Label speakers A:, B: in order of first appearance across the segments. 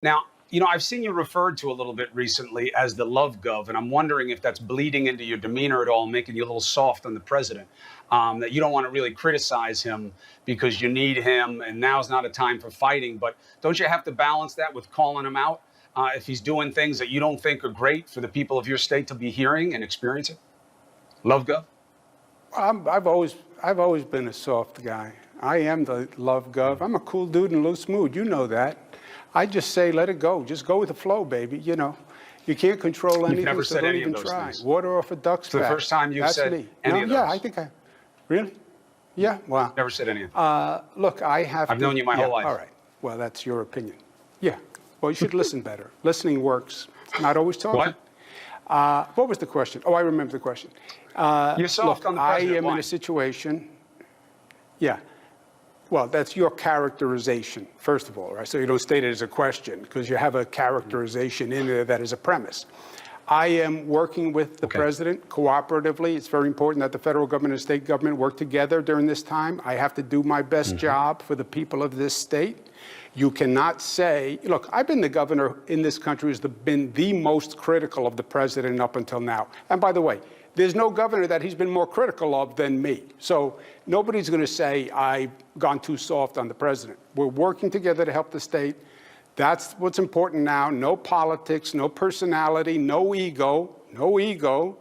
A: Now, I've seen you referred to a little bit recently as the love gov, and I'm wondering if that's bleeding into your demeanor at all, making you a little soft on the president. That you don't want to really criticize him because you need him, and now's not a time for fighting. But don't you have to balance that with calling him out if he's doing things that you don't think are great for the people of your state to be hearing and experiencing? Love gov.
B: I've always been a soft guy. I am the love gov. I'm a cool dude in a loose mood. You know that. I just say, let it go. Just go with the flow, baby. You can't control anything.
A: You've never
B: so
A: said
B: don't
A: any
B: even
A: of those
B: try.
A: things.
B: Water off a duck's back.
A: It's the first time you've
B: That's
A: said
B: me.
A: any of those.
B: Yeah, I think really? Yeah, wow.
A: Never said any of them.
B: Look, I've
A: known you my whole life.
B: All right. Well, that's your opinion. Yeah. Well, you should listen better. Listening works. Not always talking. What was the question? Oh, I remember the question.
A: You're soft on the president.
B: I am
A: Why?
B: in a situation. Yeah. Well, that's your characterization, first of all, right? So you don't state it as a question because you have a characterization in there that is a premise. I am working with the president cooperatively. It's very important that the federal government and state government work together during this time. I have to do my best job for the people of this state. You cannot say, look, I've been the governor in this country who's been the most critical of the president up until now. And by the way, there's no governor that he's been more critical of than me. So nobody's going to say I've gone too soft on the president. We're working together to help the state. That's what's important now. No politics, no personality, no ego, no ego.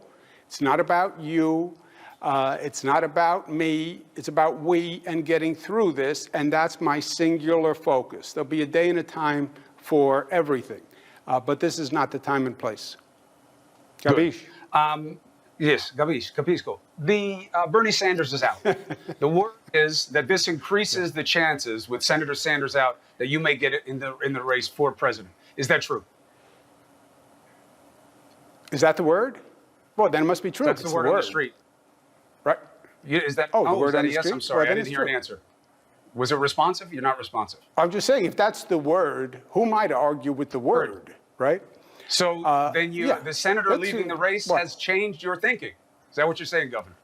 B: It's not about you. It's not about me. It's about we and getting through this. And that's my singular focus. There'll be a day and a time for everything. But this is not the time and place. Gabish?
A: Yes, capisco. Bernie Sanders is out. The word is that this increases the chances with Senator Sanders out that you may get it in the race for president. Is that true?
B: Is that the word? Well, then it must be true.
A: That's the word on the street.
B: Right.
A: Is that?
B: The word on the
A: yes,
B: street?
A: I'm sorry.
B: Well,
A: I didn't hear an answer. Was it responsive? You're not responsive.
B: I'm just saying, if that's the word, who am I to argue with the word, right?
A: So then the senator leaving the race has changed your thinking. Is that what you're saying, Governor?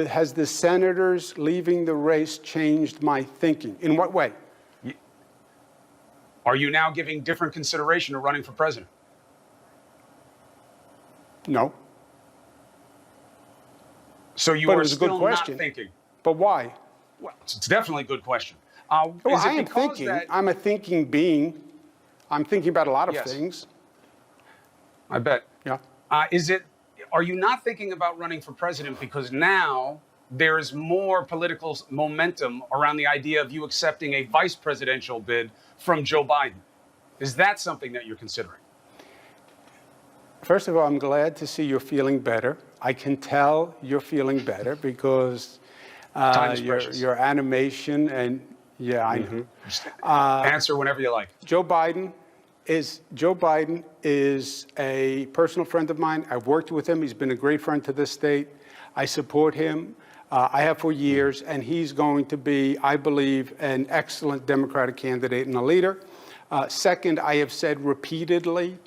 B: Has the senators leaving the race changed my thinking? In what way?
A: Are you now giving different consideration to running for president?
B: No.
A: So you are still not thinking.
B: But why?
A: Well, it's definitely a good question.
B: I am thinking. I'm a thinking being. I'm thinking about a lot of things.
A: I bet.
B: Yeah.
A: Are you not thinking about running for president because now there is more political momentum around the idea of you accepting a vice presidential bid from Joe Biden? Is that something that you're considering?
B: First of all, I'm glad to see you're feeling better. I can tell you're feeling better because your animation and I know.
A: Answer whenever you like.
B: Joe Biden is a personal friend of mine. I've worked with him. He's been a great friend to this state. I support him. I have for years, and he's going to be, I believe, an excellent Democratic candidate and a leader. Second, I have said repeatedly,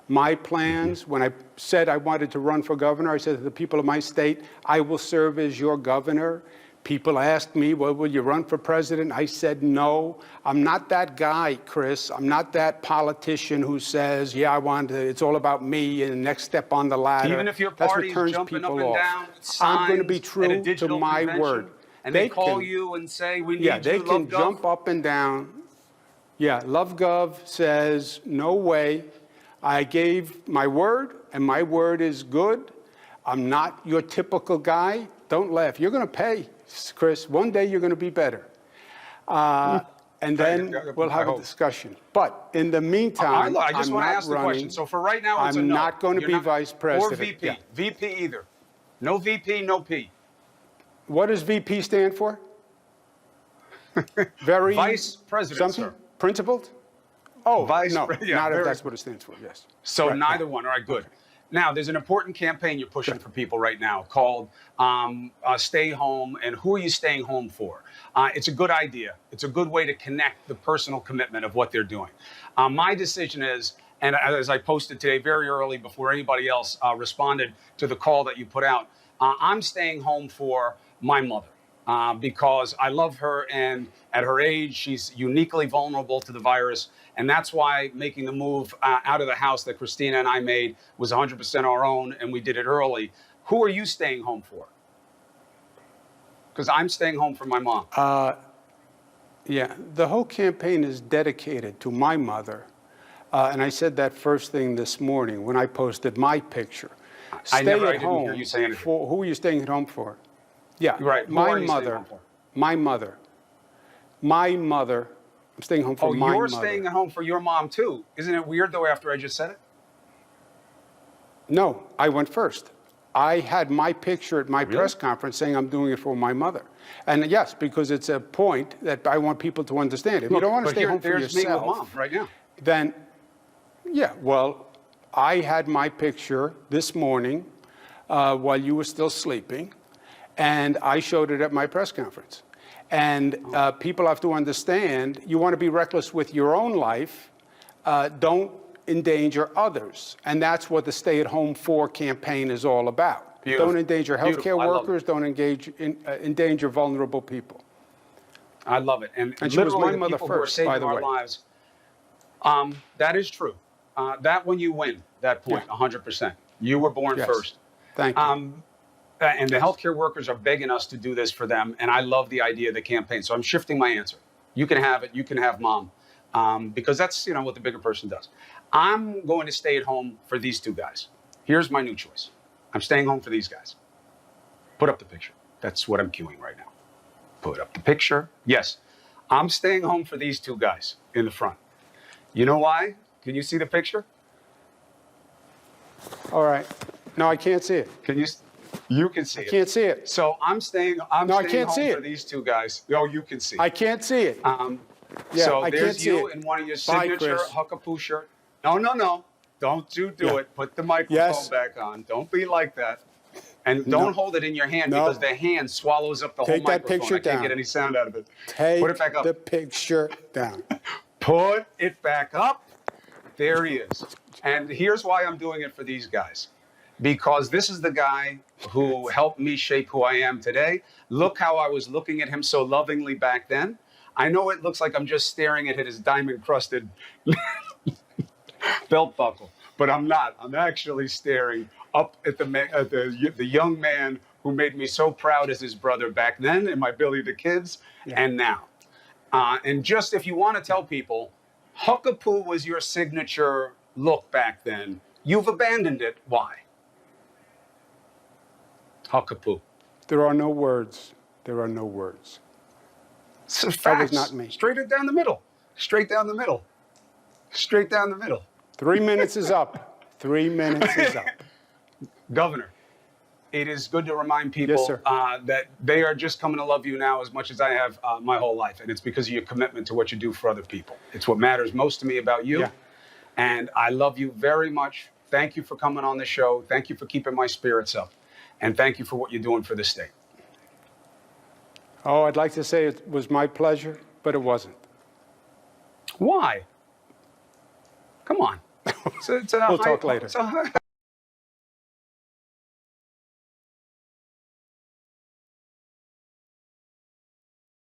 B: my plans, when I said I wanted to run for governor, I said to the people of my state, I will serve as your governor. People asked me, well, will you run for president? I said no. I'm not that guy, Chris. I'm not that politician who says, yeah, it's all about me and the next step on the ladder.
A: Even if your party's jumping up and down,
B: I'm going to be true to my word.
A: And they call you and say, we need you,
B: they can jump up and down. Yeah, LoveGov says, no way. I gave my word, and my word is good. I'm not your typical guy. Don't laugh. You're going to pay, Chris. One day you're going to be better. And then we'll have a discussion. But in the meantime,
A: I just want to ask the question. So for right now, it's a no.
B: I'm not going to be vice president.
A: Or VP. Yeah. VP either. No VP, no P.
B: What does VP stand for?
A: Vice President,
B: something?
A: Sir.
B: Principled? Oh,
A: Vice
B: no, not if that's what it stands for, yes.
A: So neither one. All right, good. Now, there's an important campaign you're pushing for people right now called Stay Home. And who are you staying home for? It's a good idea. It's a good way to connect the personal commitment of what they're doing. My decision is, and as I posted today very early before anybody else responded to the call that you put out, I'm staying home for my mother. because I love her, and at her age, she's uniquely vulnerable to the virus. And that's why making the move out of the house that Christina and I made was 100% our own, and we did it early. Who are you staying home for? Because I'm staying home for my mom.
B: Yeah, the whole campaign is dedicated to my mother. And I said that first thing this morning when I posted my picture.
A: I
B: Stay at
A: didn't
B: home.
A: hear you say anything.
B: Who are you staying at home for? Yeah,
A: Right. Who
B: my
A: are you staying
B: mother.
A: home for?
B: My mother. My mother. I'm staying home for my mother.
A: Oh, you're staying at home for your mom too. Isn't it weird though after I just said it?
B: No, I went first. I had my picture at my press conference saying I'm doing it for my mother. And yes, because it's a point that I want people to understand. If you don't want to stay home for
A: there's me with
B: yourself,
A: mom right now.
B: then, yeah, well, I had my picture this morning while you were still sleeping, and I showed it at my press conference. And people have to understand, you want to be reckless with your own life, don't endanger others. And that's what the Stay at Home For campaign is all about.
A: Beautiful.
B: Don't endanger healthcare workers,
A: it.
B: don't endanger vulnerable people.
A: I love it. And
B: she was
A: literally
B: my
A: the
B: mother
A: people who are
B: first,
A: saving
B: by the
A: our
B: way.
A: lives. That is true. That when you win that point,
B: Yeah.
A: 100%. You were born
B: Yes.
A: first.
B: Thank you.
A: And the healthcare workers are begging us to do this for them. And I love the idea of the campaign. So I'm shifting my answer. You can have it. You can have mom. Because that's, what the bigger person does. I'm going to stay at home for these two guys. Here's my new choice. I'm staying home for these guys. Put up the picture. That's what I'm queuing right now. Put up the picture. Yes, I'm staying home for these two guys in the front. You know why? Can you see the picture?
B: All right. No, I can't see it.
A: Can you? You can see it.
B: I can't see it.
A: So I'm staying.
B: No, I can't
A: home
B: see
A: for
B: it.
A: these two guys. Oh, you can see.
B: I can't see it. Yeah,
A: So
B: I
A: there's
B: can't see
A: you
B: it.
A: in one of your
B: Bye,
A: signature
B: Chris.
A: Huckapoo shirt. No. Don't you do
B: Yeah.
A: it. Put the microphone
B: Yes.
A: back on. Don't be like that. And
B: No.
A: don't hold it in your hand
B: No.
A: because the hand swallows up the
B: Take
A: whole
B: that
A: microphone.
B: picture
A: I can't
B: down.
A: get any sound out of it.
B: Take
A: Put it back up.
B: the picture down.
A: Put it back up. There he is. And here's why I'm doing it for these guys. Because this is the guy who helped me shape who I am today. Look how I was looking at him so lovingly back then. I know it looks like I'm just staring at his diamond-crusted belt buckle, but I'm not. I'm actually staring up at the young man who made me so proud as his brother back then in my Billy the Kids, and now. And just if you want to tell people, Huckapoo was your signature look back then. You've abandoned it. Why? Huckapoo.
B: There are no words. There are no words.
A: So
B: That was
A: facts.
B: not me.
A: Straight down the middle. Straight down the middle. Straight down the middle.
B: 3 minutes is up. 3 minutes is up.
A: Governor, it is good to remind people
B: Yes, sir.
A: that they are just coming to love you now as much as I have my whole life. And it's because of your commitment to what you do for other people. It's what matters most to me about you.
B: Yeah.
A: And I love you very much. Thank you for coming on the show. Thank you for keeping my spirits up. And thank you for what you're doing for the state.
B: Oh, I'd like to say it was my pleasure, but it wasn't.
A: Why? Come on. It's a
B: We'll
A: high-
B: talk later.
A: it's a high-